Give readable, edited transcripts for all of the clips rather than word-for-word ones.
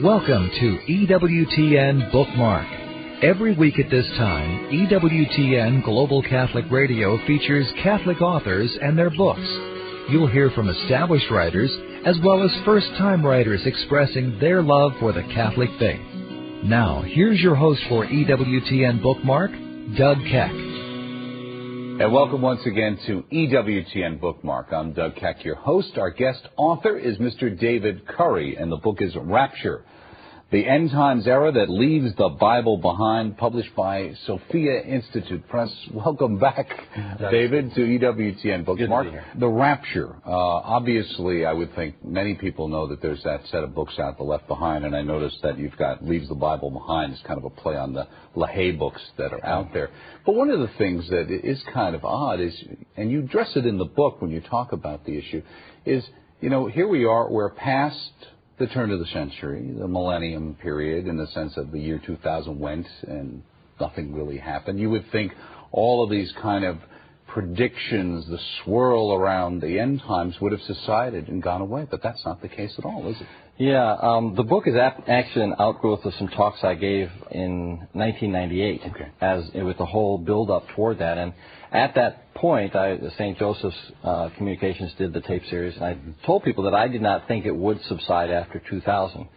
Welcome to EWTN Bookmark. Every week at this time, EWTN Global Catholic Radio features Catholic authors and their books. You'll hear from established writers as well as first-time writers expressing their love for the Catholic faith. Now, here's your host for EWTN Bookmark, Doug Keck. And welcome once again to EWTN Bookmark. I'm Doug Keck, your host. Our guest author is Mr. David Currie, and the book is Rapture, the End Times Era That Leaves the Bible Behind, published by Sophia Institute Press. Welcome back, David, to EWTN Bookmark. The Rapture. Obviously, I would think many people know that there's that set of books out, The Left Behind, and I noticed that you've got Leaves the Bible Behind. It's kind of a play on the LaHaye books that are out there. But one of the things that is kind of odd is, and you address it in the book when you talk about the issue, is, you know, here we are, we're past the turn of the century, the millennium period, in the sense of the year 2000 went and nothing really happened. You would think all of these kind of predictions, the swirl around the end times would have subsided and gone away, but that's not the case at all, is it? Yeah, the book is actually an outgrowth of some talks I gave in 1998, with the whole build-up toward that. And at that point, St. Joseph's Communications did the tape series, and I told people that I did not think it would subside after 2000.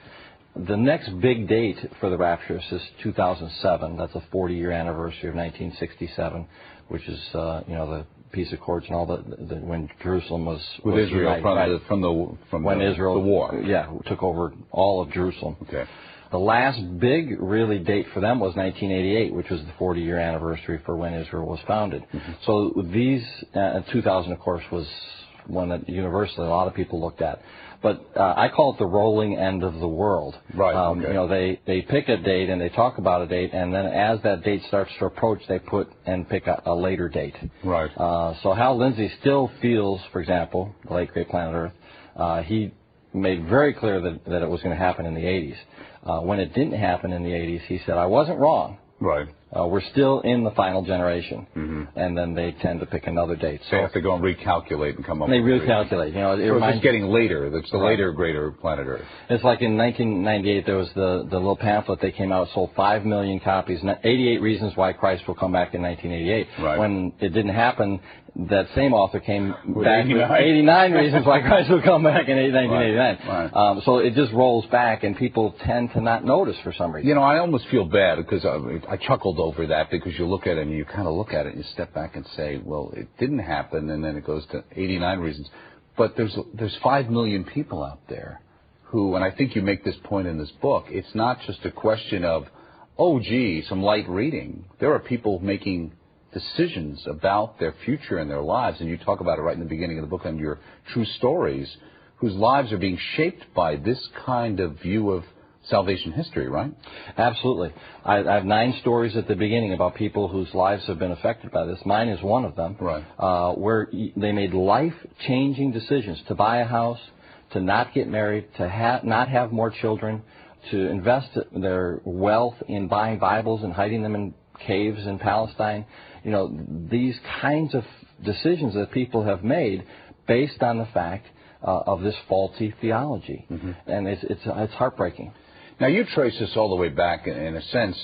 The next big date for the Rapturist is 2007. That's a 40-year anniversary of 1967, which is, the peace accords and all when Jerusalem was with Israel united, from when Israel, the war, took over all of Jerusalem. Okay. The last big really date for them was 1988, which was the 40-year anniversary for when Israel was founded. So these 2000, of course, was one that universally a lot of people looked at. But I call it the rolling end of the world. Right. They pick a date and they talk about a date, and then as that date starts to approach, they pick a later date. Right. So Hal Lindsey still feels, for example, the late great planet Earth, he made very clear that it was going to happen in the 80s. When it didn't happen in the 80s, he said, I wasn't wrong. Right. We're still in the final generation, and then they tend to pick another date. So they have to go and recalculate and come up. They recalculate. It's just getting later. That's the later, greater planet Earth. It's like in 1998, there was the little pamphlet that came out, sold 5 million copies. 88 Reasons Why Christ Will Come Back in 1988. Right. When it didn't happen, that same author came back with 89 Reasons Why Christ Will Come Back in 1989. Right. So it just rolls back, and people tend to not notice for some reason. You know, I almost feel bad because I chuckled over that, because you look at it and you kind of look at it and you step back and say, well, it didn't happen, and then it goes to 89 reasons. But there's 5 million people out there who, and I think you make this point in this book, it's not just a question of, oh, gee, some light reading. There are people making decisions about their future and their lives, and you talk about it right in the beginning of the book on your true stories, whose lives are being shaped by this kind of view of salvation history, right? Absolutely. I have 9 stories at the beginning about people whose lives have been affected by this. Mine is one of them. Right. Where they made life-changing decisions to buy a house, to not get married, to not have more children, to invest their wealth in buying Bibles and hiding them in caves in Palestine. You know, these kinds of decisions that people have made based on the fact of this faulty theology. And it's heartbreaking. Now, you trace this all the way back, in a sense,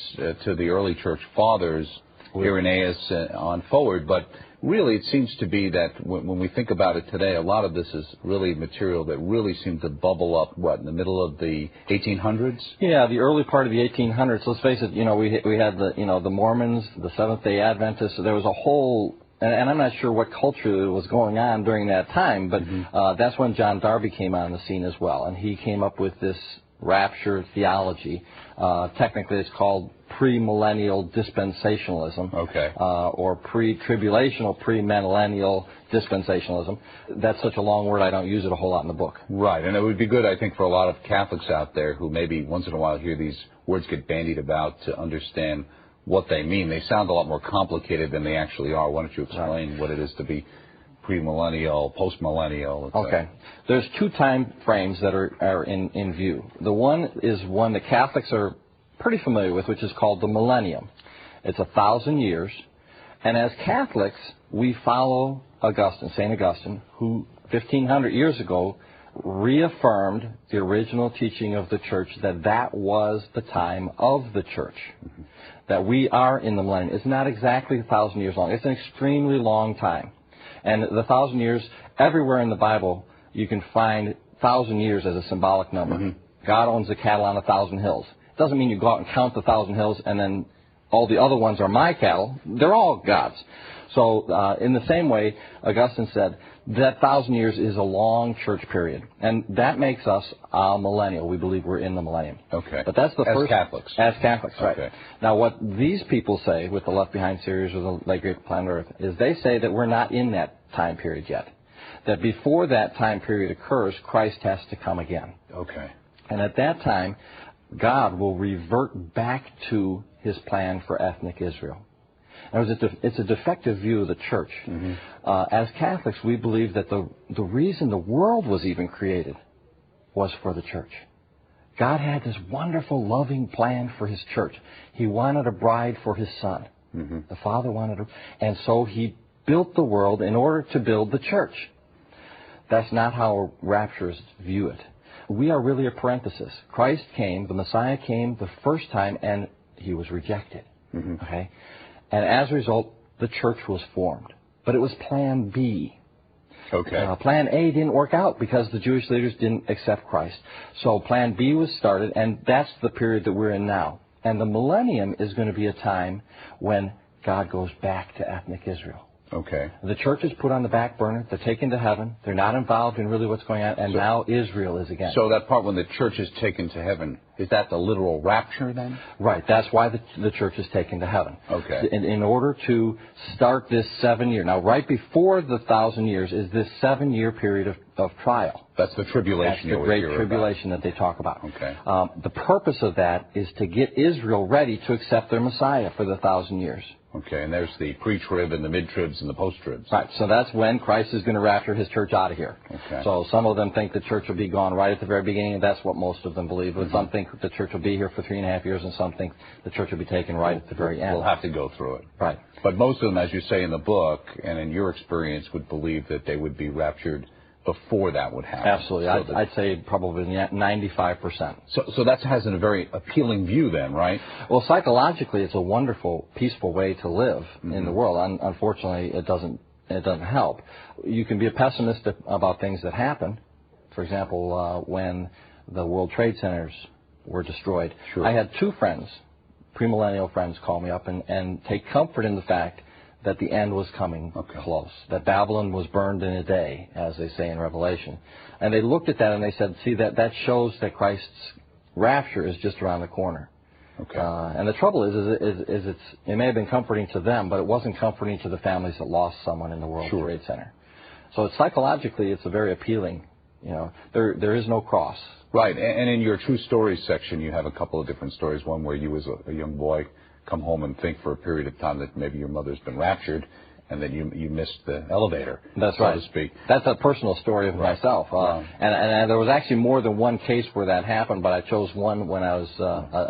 to the early church fathers, Irenaeus on forward, but really it seems to be that when we think about it today, a lot of this is really material that really seemed to bubble up, in the middle of the 1800s? Yeah, the early part of the 1800s. Let's face it, we had the Mormons, the Seventh-day Adventists. There was a whole... And I'm not sure what culture was going on during that time, but that's when John Darby came on the scene as well, and he came up with this Rapture theology. Technically, it's called premillennial dispensationalism, or pre-tribulational, premillennial dispensationalism. That's such a long word, I don't use it a whole lot in the book. Right, and it would be good, I think, for a lot of Catholics out there who maybe once in a while hear these words get bandied about to understand what they mean. They sound a lot more complicated than they actually are. Why don't you explain what it is to be premillennial, postmillennial? Okay. There's 2 time frames that are in view. The one is one that Catholics are pretty familiar with, which is called the millennium. It's 1,000 years. And as Catholics, we follow St. Augustine, who 1,500 years ago reaffirmed the original teaching of the church that was the time of the church. That we are in the millennium. It's not exactly 1,000 years long. It's an extremely long time. And the 1,000 years, everywhere in the Bible, you can find 1,000 years as a symbolic number. God owns the cattle on 1,000 hills. It doesn't mean you go out and count the 1,000 hills and then all the other ones are my cattle. They're all God's. So in the same way, Augustine said that 1,000 years is a long church period. And that makes us millennial. We believe we're in the millennium. Okay. But that's the first. Catholics. As Catholics, right. Okay. Now, what these people say with the Left Behind series or the Late Great Planet Earth is they say that we're not in that time period yet. That before that time period occurs, Christ has to come again. Okay. And at that time, God will revert back to his plan for ethnic Israel. Now, it's a defective view of the church. As Catholics, we believe that the reason the world was even created was for the church. God had this wonderful, loving plan for his church. He wanted a bride for his son. The Father wanted her. And so he built the world in order to build the church. That's not how rapturists view it. We are really a parenthesis. Christ came, the Messiah came the first time, and he was rejected. Okay? And as a result, the church was formed. But it was Plan B. Okay. Plan A didn't work out because the Jewish leaders didn't accept Christ. So Plan B was started, and that's the period that we're in now. And the millennium is going to be a time when God goes back to ethnic Israel. Okay. The church is put on the back burner. They're taken to heaven. They're not involved in really what's going on. And now Israel is again. So that part when the church is taken to heaven, is that the literal rapture then? Right. That's why the church is taken to heaven. Okay. In order to start this 7 year. Now, right before the 1,000 years is this 7-year period of trial. That's the tribulation. That's the great tribulation that they talk about. Okay. The purpose of that is to get Israel ready to accept their Messiah for the 1,000 years. Okay, and there's the pre-trib and the mid-tribs and the post-tribs. Right, so that's when Christ is going to rapture his church out of here. Okay. So some of them think the church will be gone right at the very beginning, and that's what most of them believe. But some think the church will be here for 3.5 years, and some think the church will be taken right at the very end. We'll have to go through it. Right. But most of them, as you say in the book, and in your experience, would believe that they would be raptured before that would happen. Absolutely. I'd say probably 95%. So that has a very appealing view then, right? Well, psychologically, it's a wonderful, peaceful way to live in the world. Unfortunately, it doesn't help. You can be a pessimist about things that happen. For example, when the World Trade Centers were destroyed, Sure. I had 2 friends, premillennial friends, call me up and take comfort in the fact that the end was coming close, that Babylon was burned in a day, as they say in Revelation. And they looked at that and they said, see, that shows that Christ's rapture is just around the corner. Okay. And the trouble is it may have been comforting to them, but it wasn't comforting to the families that lost someone in the World Trade Center. So psychologically, it's a very appealing, there is no cross. Right, and in your true stories section, you have a couple of different stories. One where you as a young boy come home and think for a period of time that maybe your mother's been raptured and that you missed the elevator, That's so right. to speak. That's a personal story of myself. And there was actually more than one case where that happened, but I chose one when I was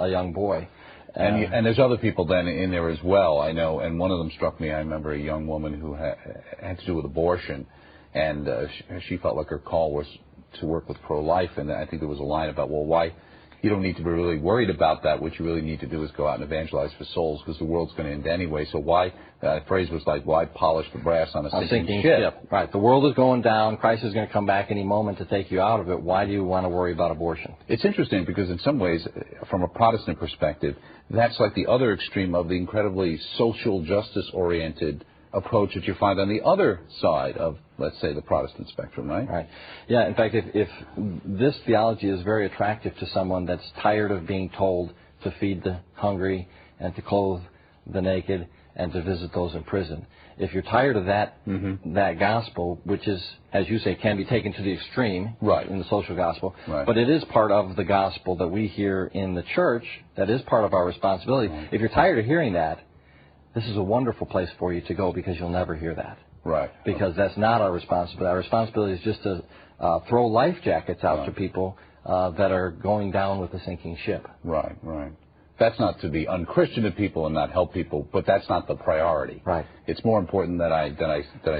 a young boy. And there's other people then in there as well, I know, and one of them struck me. I remember a young woman who had to do with abortion, and she felt like her call was to work with pro-life, and I think there was a line about, well, why? You don't need to be really worried about that. What you really need to do is go out and evangelize for souls because the world's going to end anyway. So why, the phrase was like, why polish the brass on a sinking ship? Right. The world is going down. Christ is going to come back any moment to take you out of it. Why do you want to worry about abortion? It's interesting because in some ways, from a Protestant perspective, that's like the other extreme of the incredibly social justice-oriented approach that you find on the other side of, let's say, the Protestant spectrum, right? Right. Yeah, in fact, if this theology is very attractive to someone that's tired of being told to feed the hungry and to clothe the naked and to visit those in prison. If you're tired of that that gospel, which is, as you say, can be taken to the extreme in the social gospel, but it is part of the gospel that we hear in the church, that is part of our responsibility. If you're tired of hearing that, this is a wonderful place for you to go because you'll never hear that. Right. Because that's not our responsibility. Our responsibility is just to throw life jackets out to people that are going down with the sinking ship. Right, right. That's not to be unchristian to people and not help people, but that's not the priority. Right. It's more important that I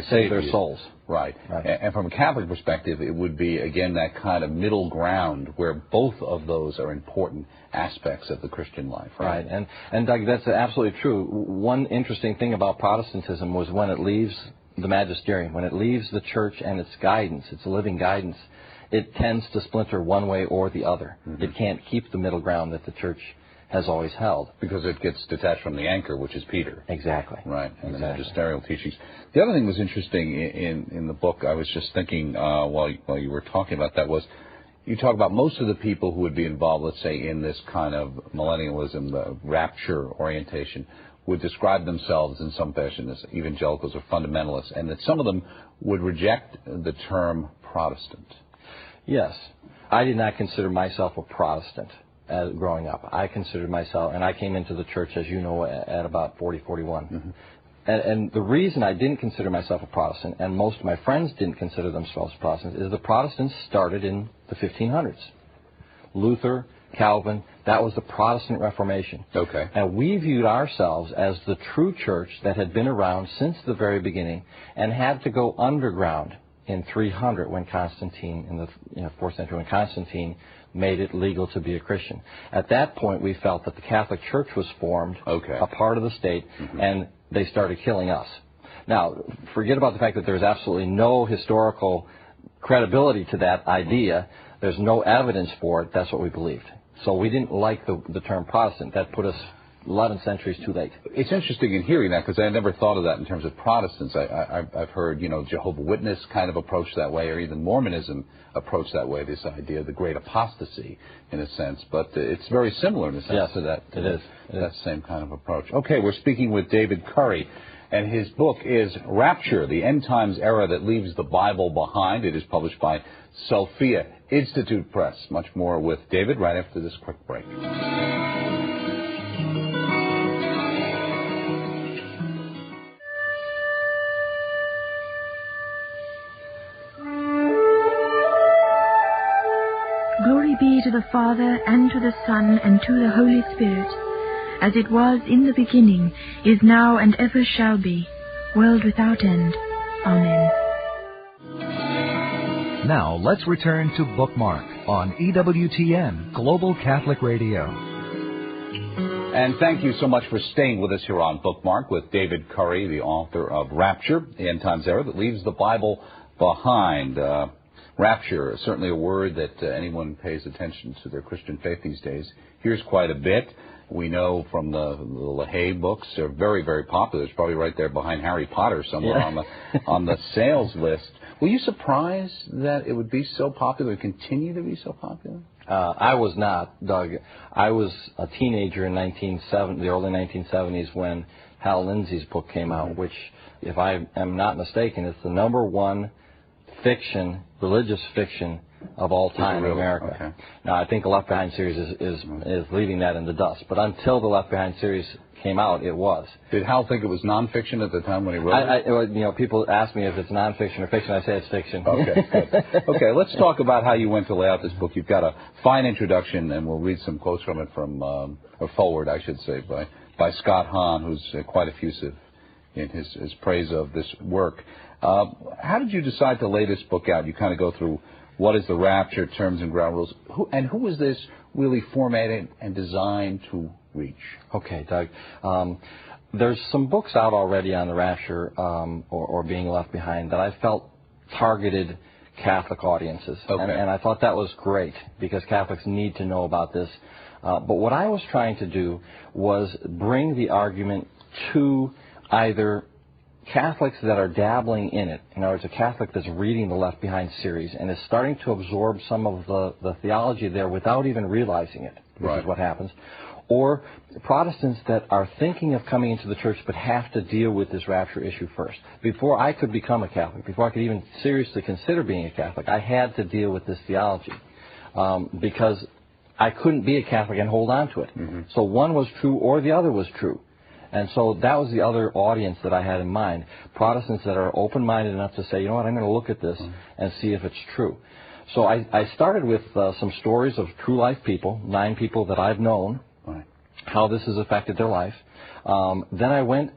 save their souls. Right. Right. And from a Catholic perspective, it would be, again, that kind of middle ground where both of those are important aspects of the Christian life. Right. And Doug, that's absolutely true. One interesting thing about Protestantism was when it leaves the magisterium, when it leaves the church and its guidance, its living guidance, it tends to splinter one way or the other. Mm-hmm. It can't keep the middle ground that the church has always held. Because it gets detached from the anchor, which is Peter. Exactly. Right, and the magisterial teachings. The other thing that was interesting in the book, I was just thinking while you were talking about that, was you talk about most of the people who would be involved, let's say, in this kind of millennialism, the rapture orientation, would describe themselves in some fashion as evangelicals or fundamentalists, and that some of them would reject the term Protestant. Yes. I did not consider myself a Protestant growing up. I considered myself, and I came into the church, as you know, at about 40, 41. Mm-hmm. And the reason I didn't consider myself a Protestant, and most of my friends didn't consider themselves Protestants, is the Protestants started in the 1500s. Luther, Calvin, that was the Protestant Reformation. Okay. And we viewed ourselves as the true church that had been around since the very beginning and had to go underground in 300 when Constantine, in the 4th century, when Constantine made it legal to be a Christian. At that point, we felt that the Catholic Church was formed, a part of the state, mm-hmm. and they started killing us. Now, forget about the fact that there's absolutely no historical credibility to that idea. There's no evidence for it. That's what we believed. So we didn't like the term Protestant. That put us 11 centuries too late. It's interesting in hearing that because I never thought of that in terms of Protestants. I've heard, Jehovah's Witness kind of approach that way, or even Mormonism approach that way, this idea of the great apostasy in a sense. But it's very similar in a sense to that. It is. That same kind of approach. Okay, we're speaking with David Currie, and his book is Rapture, the End Times Era That Leaves the Bible Behind. It is published by Sophia Institute Press. Much more with David right after this quick break. Glory be to the Father, and to the Son, and to the Holy Spirit, as it was in the beginning, is now, and ever shall be, world without end. Amen. Now, let's return to Bookmark on EWTN Global Catholic Radio. And thank you so much for staying with us here on Bookmark with David Currie, the author of Rapture, the End Times Era That Leaves the Bible Behind. Rapture, certainly a word that anyone pays attention to their Christian faith these days hears quite a bit. We know from the LaHaye books, they're very, very popular. It's probably right there behind Harry Potter somewhere on the sales list. Were you surprised that it would be so popular and continue to be so popular? I was not, Doug. I was a teenager in the early 1970s when Hal Lindsey's book came out, which, if I am not mistaken, is the #1 religious fiction of all time in America. Okay. Now, I think the Left Behind series is leaving that in the dust. But until the Left Behind series came out, it was. Did Hal think it was nonfiction at the time when he wrote it? People ask me if it's nonfiction or fiction. I say it's fiction. Okay, good. Okay, let's talk about how you went to lay out this book. You've got a fine introduction, and we'll read some quotes from it or forward, I should say, by Scott Hahn, who's quite effusive in his praise of this work. How did you decide to lay this book out? You kind of go through what is the rapture, terms and ground rules. Who was this really formatted and designed to reach? Okay, Doug. There's some books out already on the rapture or being left behind that I felt targeted Catholic audiences. Okay. And I thought that was great because Catholics need to know about this. But what I was trying to do was bring the argument to either Catholics that are dabbling in it, in other words, a Catholic that's reading the Left Behind series and is starting to absorb some of the theology there without even realizing it, which is what happens, or Protestants that are thinking of coming into the church but have to deal with this rapture issue first. Before I could become a Catholic, before I could even seriously consider being a Catholic, I had to deal with this theology because I couldn't be a Catholic and hold on to it. Mm-hmm. So one was true or the other was true. And so that was the other audience that I had in mind, Protestants that are open-minded enough to say, you know what, I'm going to look at this and see if it's true. So I started with some stories of true life people, 9 people that I've known, how this has affected their life. Then I went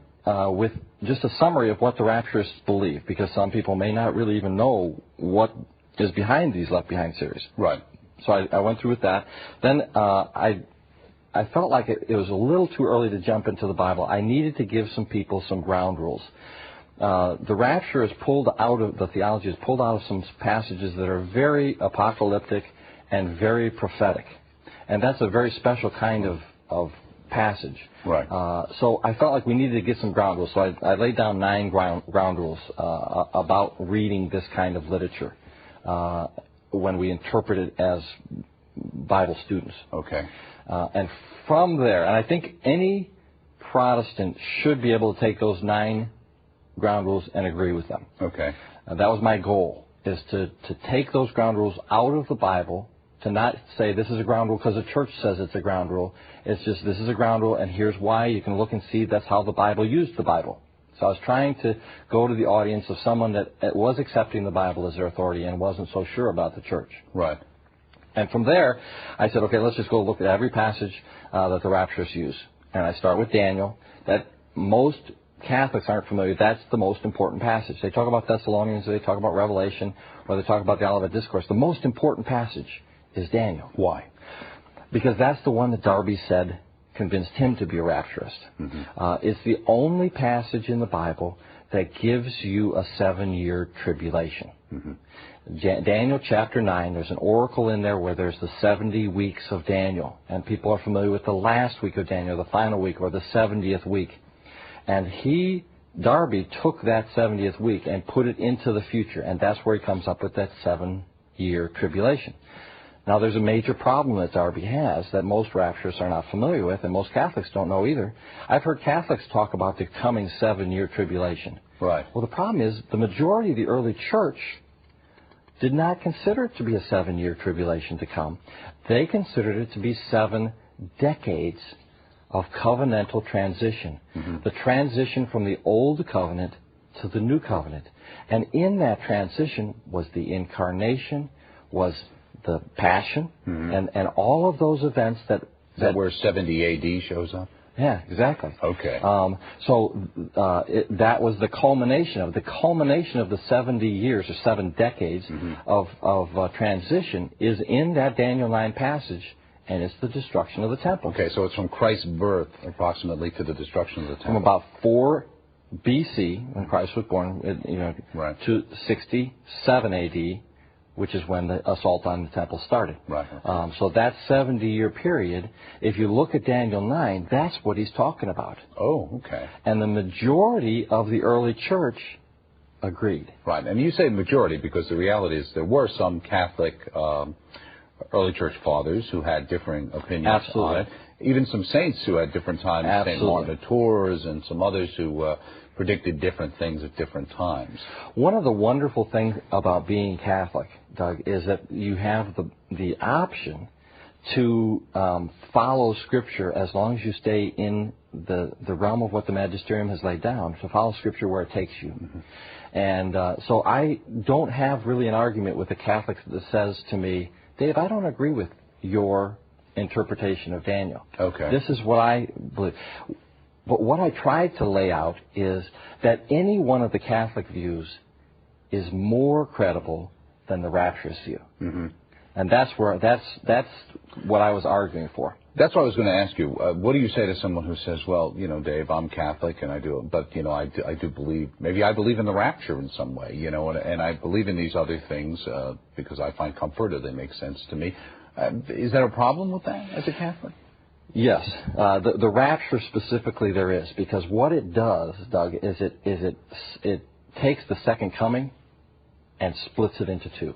with just a summary of what the Rapturists believe, because some people may not really even know what is behind these Left Behind series. Right. So I went through with that. Then I felt like it was a little too early to jump into the Bible. I needed to give some people some ground rules. The Rapture is pulled out of, the theology is pulled out of some passages that are very apocalyptic and very prophetic. And that's a very special kind of passage. Right. So I felt like we needed to get some ground rules. So I laid down 9 ground rules about reading this kind of literature when we interpret it as Bible students. Okay. And from there, and I think any Protestant should be able to take those 9 ground rules and agree with them. Okay. That was my goal, is to take those ground rules out of the Bible, to not say this is a ground rule because the church says it's a ground rule. It's just this is a ground rule and here's why. You can look and see that's how the Bible used the Bible. So I was trying to go to the audience of someone that was accepting the Bible as their authority and wasn't so sure about the church. Right. And from there, I said, okay, let's just go look at every passage that the Rapturists use. And I start with Daniel, that most Catholics aren't familiar. That's the most important passage. They talk about Thessalonians, they talk about Revelation, or they talk about the Olivet Discourse. The most important passage is Daniel. Why? Because that's the one that Darby said convinced him to be a Rapturist. Mm-hmm. It's the only passage in the Bible that gives you a 7-year tribulation. Mm-hmm. Daniel chapter 9, there's an oracle in there where there's the 70 weeks of Daniel. And people are familiar with the last week of Daniel, the final week, or the 70th week. And Darby took that 70th week and put it into the future. And that's where he comes up with that 7-year tribulation. Now, there's a major problem that Darby has that most Rapturists are not familiar with, and most Catholics don't know either. I've heard Catholics talk about the coming 7-year tribulation. Right. Well, the problem is the majority of the early church did not consider it to be a 7-year tribulation to come. They considered it to be 7 decades of covenantal transition. Mm-hmm. The transition from the old covenant to the new covenant. And in that transition was the incarnation, was the passion, mm-hmm. and all of those events that... Is that where 70 A.D. shows up? Yeah, exactly. Okay. That was the culmination of the 70 years or 7 decades mm-hmm. of transition is in that Daniel 9 passage, and it's the destruction of the temple. Okay, so it's from Christ's birth approximately to the destruction of the temple. From about 4 B.C. when Christ was born, right. to 67 A.D., which is when the assault on the temple started. Right. So that 70-year period, if you look at Daniel 9, that's what he's talking about. Oh, okay. And the majority of the early church agreed. Right. And you say majority because the reality is there were some Catholic early church fathers who had differing opinions. Absolutely. On it. Even some saints who had different times. Absolutely. St. Martin of Tours and some others who predicted different things at different times. One of the wonderful things about being Catholic, Doug, is that you have the option to follow Scripture as long as you stay in the realm of what the magisterium has laid down, to follow Scripture where it takes you. Mm-hmm. And so I don't have really an argument with a Catholic that says to me, Dave, I don't agree with your interpretation of Daniel. Okay. This is what I believe. But what I tried to lay out is that any one of the Catholic views is more credible than the Rapturist view. Mm-hmm. And that's what I was arguing for. That's what I was going to ask you. What do you say to someone who says, well, Dave, I'm Catholic and I do, but, I do believe, maybe I believe in the rapture in some way, and I believe in these other things because I find comfort or they make sense to me. Is there a problem with that as a Catholic? Yes, the rapture specifically there is, because what it does, Doug, is it takes the second coming and splits it into 2.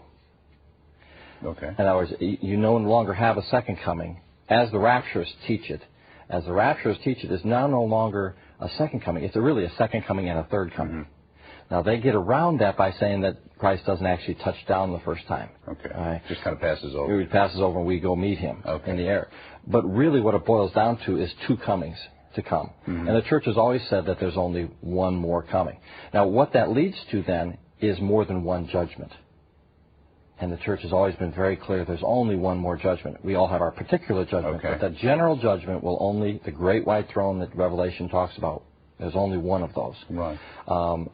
Okay. In other words, you no longer have a second coming, as the Rapturists teach it. As the Rapturists teach it, it's now no longer a second coming. It's really a second coming and a third coming. Mm-hmm. Now, they get around that by saying that Christ doesn't actually touch down the first time. Okay. Right? Just kind of passes over. He passes over and we go meet him in the air. But really what it boils down to is 2 comings to come. Mm-hmm. And the church has always said that there's only one more coming. Now, what that leads to then is more than one judgment. And the church has always been very clear there's only one more judgment. We all have our particular judgment, but that general judgment will only, the great white throne that Revelation talks about, There's only one of those. Right.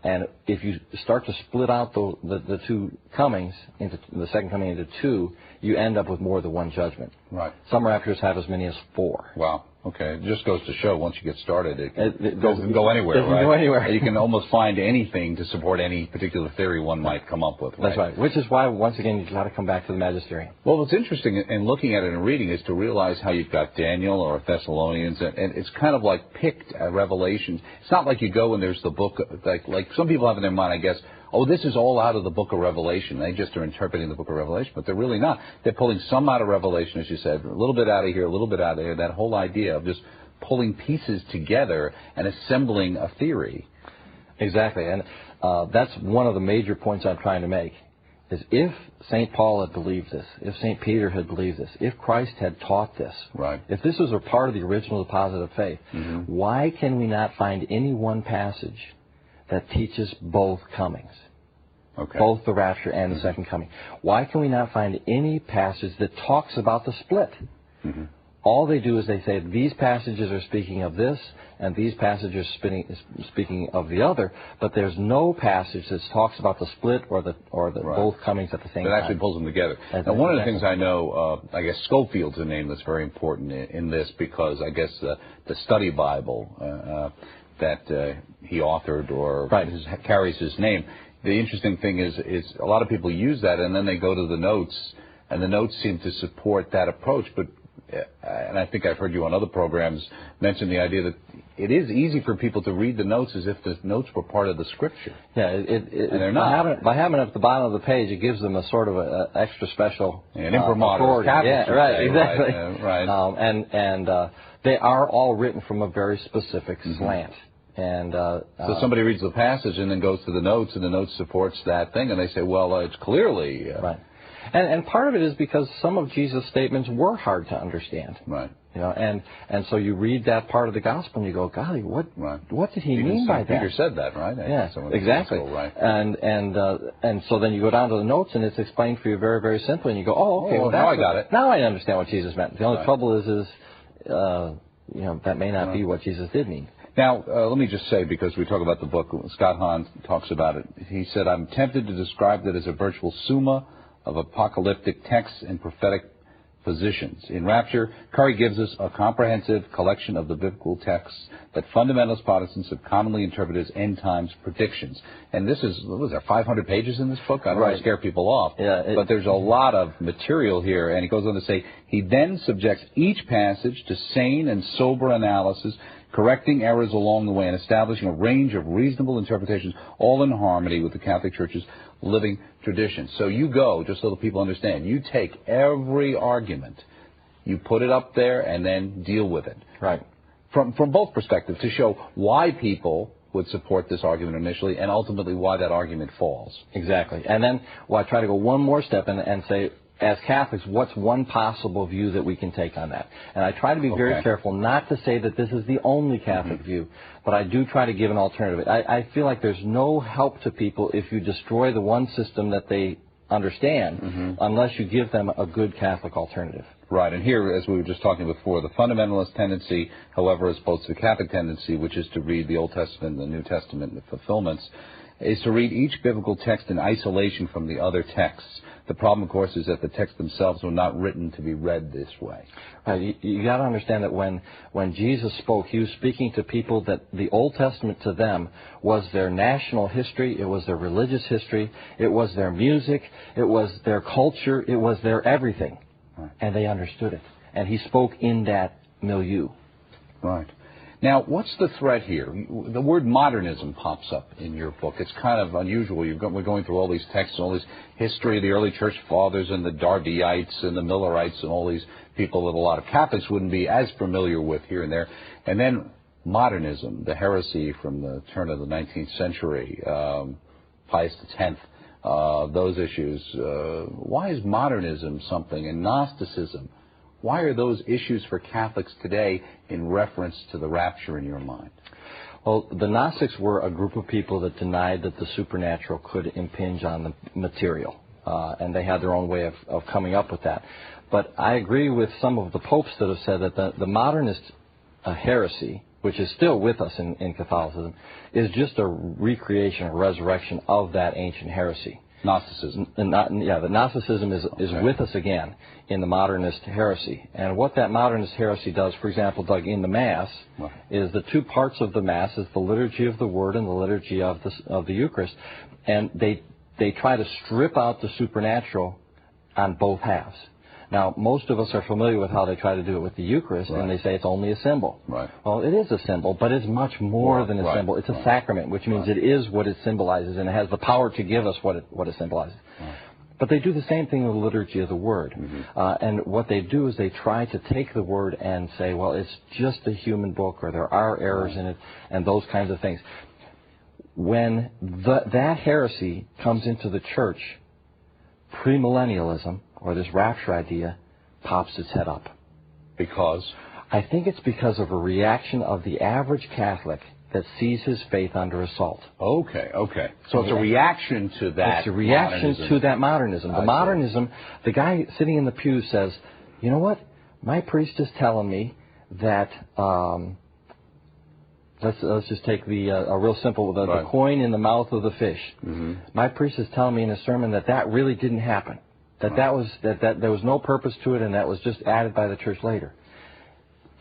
And if you start to split out the two comings, into the second coming into two, you end up with more than one judgment. Right. Some raptures have as many as 4. Wow. Okay. It just goes to show once you get started, it doesn't go anywhere, right? Go anywhere. You can almost find anything to support any particular theory one might come up with. Right? That's right. Which is why, once again, you've got to come back to the magisterium. Well, what's interesting in looking at it and reading is to realize how you've got Daniel or Thessalonians, and it's kind of like picked Revelations. It's not like you go and there's the book, like some people have in their mind, I guess, oh, this is all out of the book of Revelation. They just are interpreting the book of Revelation, but they're really not. They're pulling some out of Revelation, as you said, a little bit out of here, a little bit out of there, that whole idea of just pulling pieces together and assembling a theory. Exactly, and that's one of the major points I'm trying to make, is if St. Paul had believed this, if St. Peter had believed this, if Christ had taught this, right, if this was a part of the original deposit of faith, why can we not find any one passage that teaches both comings? Okay. Both the rapture and the second coming. Why can we not find any passage that talks about the split? All they do is they say these passages are speaking of this, and these passages are speaking of the other, but there's no passage that talks about the split or the right, both comings at the same time. That actually pulls them together. Now, one of the things I know, I guess Scofield's a name that's very important in this, because I guess the study Bible that he authored or carries his name. The interesting thing is a lot of people use that, and then they go to the notes, and the notes seem to support that approach. But and I think I've heard you on other programs mention the idea that it is easy for people to read the notes as if the notes were part of the Scripture. Yeah, and they're not. By having it at the bottom of the page, it gives them a sort of a extra special an imprimatur. Yeah, right, exactly. Right. And they are all written from a very specific slant. And so somebody reads the passage and then goes to the notes, and the notes supports that thing, and they say, well, it's clearly... right. And part of it is because some of Jesus' statements were hard to understand. Right. You know, and so you read that part of the gospel and you go, golly, what did he mean by that? Peter said that, right? Yeah, exactly. Right. And so then you go down to the notes and it's explained for you very, very simply, and you go, oh, okay, well, now I got it. Now I understand what Jesus meant. The only trouble is that may not be what Jesus did mean. Now, let me just say, because we talk about the book, Scott Hahn talks about it. He said, I'm tempted to describe it as a virtual summa of apocalyptic texts and prophetic positions. In Rapture, Currie gives us a comprehensive collection of the biblical texts that fundamentalist Protestants have commonly interpreted as end times predictions. And this is, what was there, 500 pages in this book? I don't want to scare people off, but there's a lot of material here. And he goes on to say, he then subjects each passage to sane and sober analysis, correcting errors along the way and establishing a range of reasonable interpretations, all in harmony with the Catholic Church's living tradition. So you go, just so that people understand, you take every argument, you put it up there, and then deal with it. Right. From both perspectives, to show why people would support this argument initially, and ultimately why that argument falls. Exactly. And then I try to go one more step and say, as Catholics, what's one possible view that we can take on that? And I try to be very careful not to say that this is the only Catholic view, but I do try to give an alternative. I feel like there's no help to people if you destroy the one system that they understand, unless you give them a good Catholic alternative. Right, and here, as we were just talking before, the fundamentalist tendency, however, as opposed to the Catholic tendency, which is to read the Old Testament and the New Testament and the fulfillments, is to read each biblical text in isolation from the other texts. The problem, of course, is that the texts themselves were not written to be read this way. Right. You got to understand that when Jesus spoke, he was speaking to people that the Old Testament to them was their national history, it was their religious history, it was their music, it was their culture, it was their everything. Right. And they understood it. And he spoke in that milieu. Right. Now, what's the threat here? The word modernism pops up in your book. It's kind of unusual. We're going through all these texts, all this history of the early church fathers and the Darbyeites and the Millerites and all these people that a lot of Catholics wouldn't be as familiar with here and there. And then modernism, the heresy from the turn of the 19th century, Pius X, those issues. Why is modernism something, and Gnosticism? Why are those issues for Catholics today in reference to the rapture in your mind? Well, the Gnostics were a group of people that denied that the supernatural could impinge on the material, and they had their own way of coming up with that. But I agree with some of the popes that have said that the modernist heresy, which is still with us in Catholicism, is just a recreation, a resurrection of that ancient heresy. Gnosticism. The Gnosticism is with us again in the modernist heresy. And what that modernist heresy does, for example, Doug, in the Mass, is the two parts of the Mass is the liturgy of the Word and the liturgy of the Eucharist. And they try to strip out the supernatural on both halves. Now, most of us are familiar with how they try to do it with the Eucharist, and they say it's only a symbol. Right. Well, it is a symbol, but it's much more than a symbol. It's a sacrament, which means it is what it symbolizes, and it has the power to give us what it symbolizes. But they do the same thing with the liturgy of the Word. And what they do is they try to take the Word and say, well, it's just a human book, or there are errors in it, and those kinds of things. When that heresy comes into the church, premillennialism, or this rapture idea, pops its head up. Because? I think it's because of a reaction of the average Catholic that sees his faith under assault. Okay. So it's a reaction to that. It's a reaction to that modernism. The modernism, the guy sitting in the pew says, you know what? My priest is telling me that, let's just take a real simple, the coin in the mouth of the fish. My priest is telling me in a sermon that really didn't happen. That there was no purpose to it, and that was just added by the church later.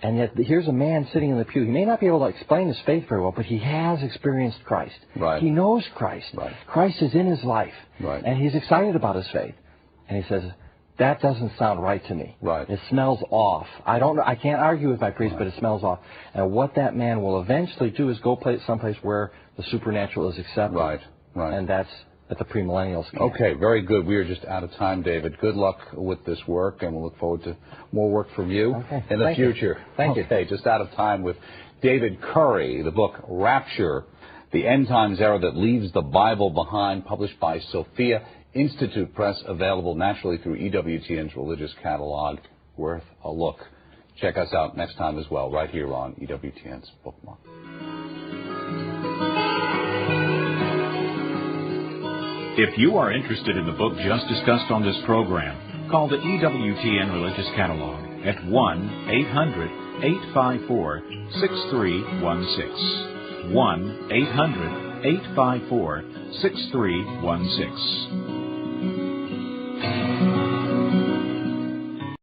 And yet here's a man sitting in the pew. He may not be able to explain his faith very well, but he has experienced Christ. He knows Christ. Christ is in his life, and he's excited about his faith. And he says, that doesn't sound right to me. It smells off. I can't argue with my priest, but it smells off. And what that man will eventually do is go someplace where the supernatural is accepted. And that's at the premillennial scale. Okay, very good. We are just out of time, David. Good luck with this work, and we'll look forward to more work from you in the future. Thank you. Okay, just out of time with David Currie, the book Rapture, The End Times Era That Leaves the Bible Behind, published by Sophia Institute Press, available naturally through EWTN's religious catalog. Worth a look. Check us out next time as well, right here on EWTN's Bookmark. If you are interested in the book just discussed on this program, call the EWTN Religious Catalog at 1-800-854-6316. 1-800-854-6316.